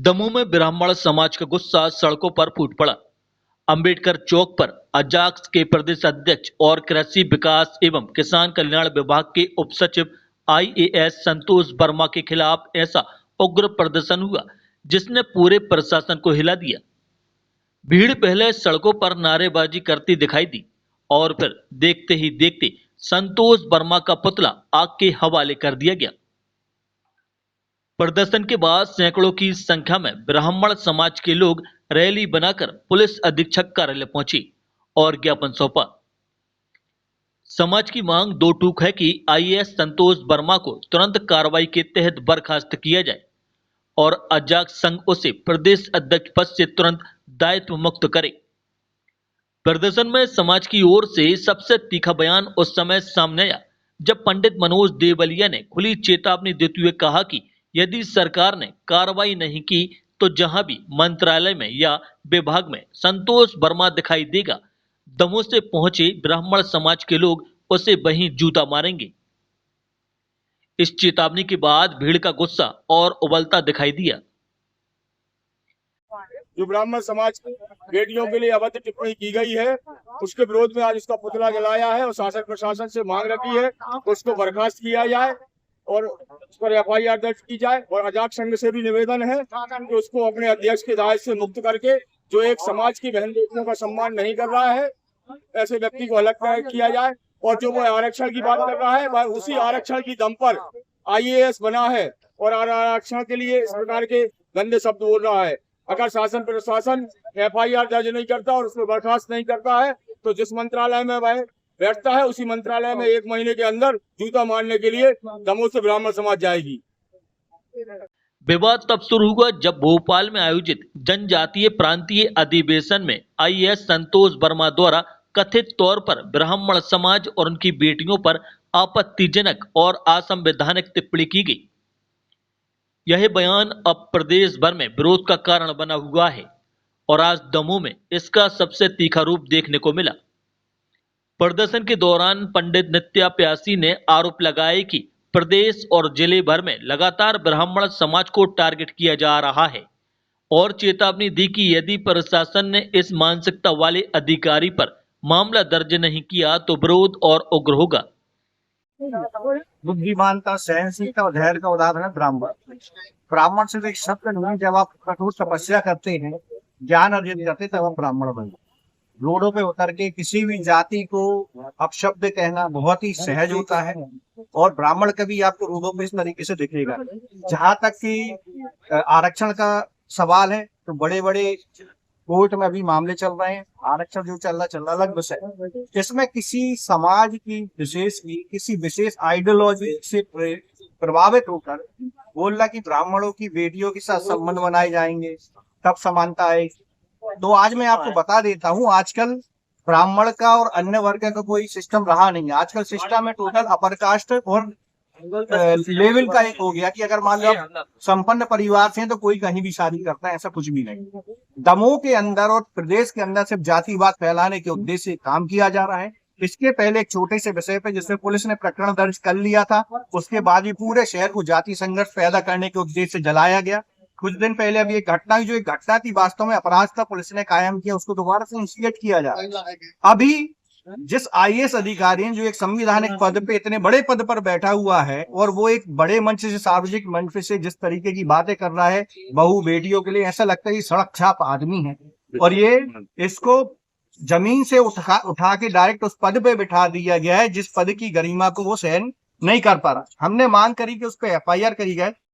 दमोह में ब्राह्मण समाज का गुस्सा सड़कों पर फूट पड़ा। अंबेडकर चौक पर अजाक्स के प्रदेश अध्यक्ष और कृषि विकास एवं किसान कल्याण विभाग के उप सचिव आईएएस संतोष वर्मा के खिलाफ ऐसा उग्र प्रदर्शन हुआ जिसने पूरे प्रशासन को हिला दिया। भीड़ पहले सड़कों पर नारेबाजी करती दिखाई दी और फिर देखते ही देखते संतोष वर्मा का पुतला आग के हवाले कर दिया गया। प्रदर्शन के बाद सैकड़ों की संख्या में ब्राह्मण समाज के लोग रैली बनाकर पुलिस अधीक्षक कार्यालय पहुंचे और ज्ञापन सौंपा। समाज की मांग दो टूक है कि आईएएस संतोष वर्मा को तुरंत कार्रवाई के तहत बर्खास्त किया जाए और अजाक संघ उसे प्रदेश अध्यक्ष पद से तुरंत दायित्व मुक्त करे। प्रदर्शन में समाज की ओर से सबसे तीखा बयान उस समय सामने आया जब पंडित मनोज देवलिया ने खुली चेतावनी देते हुए कहा कि यदि सरकार ने कार्रवाई नहीं की तो जहां भी मंत्रालय में या विभाग में संतोष वर्मा दिखाई देगा, दमोह से पहुंचे ब्राह्मण समाज के लोग उसे वहीं जूता मारेंगे। इस चेतावनी के बाद भीड़ का गुस्सा और उबलता दिखाई दिया। जो ब्राह्मण समाज की बेटियों के लिए अभद्र टिप्पणी की गई है उसके विरोध में आज उसका पुतला जलाया है और शासन प्रशासन से मांग रखी है तो उसको बर्खास्त किया जाए और उस पर एफआईआर दर्ज की जाए। और अजाक संघ से भी निवेदन है कि उसको अपने अध्यक्ष के दायित्व से मुक्त करके जो एक समाज की बहन बेटियों का सम्मान नहीं कर रहा है ऐसे व्यक्ति को अलग किया जाए। और जो वो आरक्षण की बात कर रहा है वह उसी आरक्षण की दम पर आईएएस बना है और आरक्षण के लिए इस प्रकार के गंदे शब्द बोल रहा है। अगर शासन प्रशासन एफआईआर दर्ज नहीं करता और उसको बर्खास्त नहीं करता है तो जिस मंत्रालय में वह बैठता है उसी मंत्रालय में 1 महीने के अंदर जूता मारने के लिए दमोह से ब्राह्मण समाज जाएगी। विवाद तब शुरू हुआ जब भोपाल में आयोजित जनजातीय प्रांतीय अधिवेशन में आईएएस संतोष वर्मा द्वारा कथित तौर पर ब्राह्मण समाज और उनकी बेटियों पर आपत्तिजनक और असंवैधानिक टिप्पणी की गई। यह बयान अब प्रदेश भर में विरोध का कारण बना हुआ है और आज दमोह में इसका सबसे तीखा रूप देखने को मिला। प्रदर्शन के दौरान पंडित नित्या प्यासी ने आरोप लगाए कि प्रदेश और जिले भर में लगातार ब्राह्मण समाज को टारगेट किया जा रहा है और चेतावनी दी कि यदि प्रशासन ने इस मानसिकता वाले अधिकारी पर मामला दर्ज नहीं किया तो विरोध और उग्र होगा। बुद्धिमानता, सहनशीलता और धैर्य का उदाहरण है ब्राह्मण। ब्राह्मण से एक शब्द नहीं, जब आप कठोर तपस्या करते हैं, ज्ञान अर्जित करते तब हम ब्राह्मण बनते। रोडों पे उतर के किसी भी जाति को अपशब्द कहना बहुत ही सहज होता है और ब्राह्मण कभी आपको रोडों पे इस तरीके से दिखेगा। जहां तक कि आरक्षण का सवाल है तो बड़े बड़े कोर्ट में अभी मामले चल रहे हैं। आरक्षण जो चल रहा अलग विषय, इसमें किसी समाज की किसी विशेष आइडियोलॉजी से प्रभावित होकर बोल रहा कि ब्राह्मणों की बेटियों के साथ संबंध बनाए जाएंगे तब समानता है। तो आज मैं आपको बता देता हूँ, आजकल ब्राह्मण का और अन्य वर्ग का कोई सिस्टम रहा नहीं है। आजकल सिस्टम है टोटल अपर कास्ट और लेवल का एक हो गया कि अगर मान लो आप संपन्न परिवार से हैं तो कोई कहीं भी शादी करता है, ऐसा कुछ भी नहीं। दमोह के अंदर और प्रदेश के अंदर सिर्फ जातिवाद फैलाने के उद्देश्य से काम किया जा रहा है। इसके पहले एक छोटे से विषय पे जिसमें पुलिस ने प्रकरण दर्ज कर लिया था, उसके बाद भी पूरे शहर को जाति संघर्ष पैदा करने के उद्देश्य से जलाया गया। कुछ दिन पहले अभी एक घटना हुई, जो एक घटना थी वास्तव में अपराध था, पुलिस ने कायम किया, उसको दोबारा से इंस्टिगेट किया जा रहा है। अभी जिस आईएएस अधिकारी जो एक संविधानिक पद पे, इतने बड़े पद पर बैठा हुआ है और वो एक बड़े मंच से, सार्वजनिक मंच से जिस तरीके की बातें कर रहा है बहू बेटियों के लिए, ऐसा लगता है कि सड़क छाप आदमी है और ये इसको जमीन से उठा के डायरेक्ट उस पद पे बिठा दिया गया है जिस पद की गरिमा को वो सहन नहीं कर पा रहा। हमने मांग करी कि उस पर एफआईआर करी जाए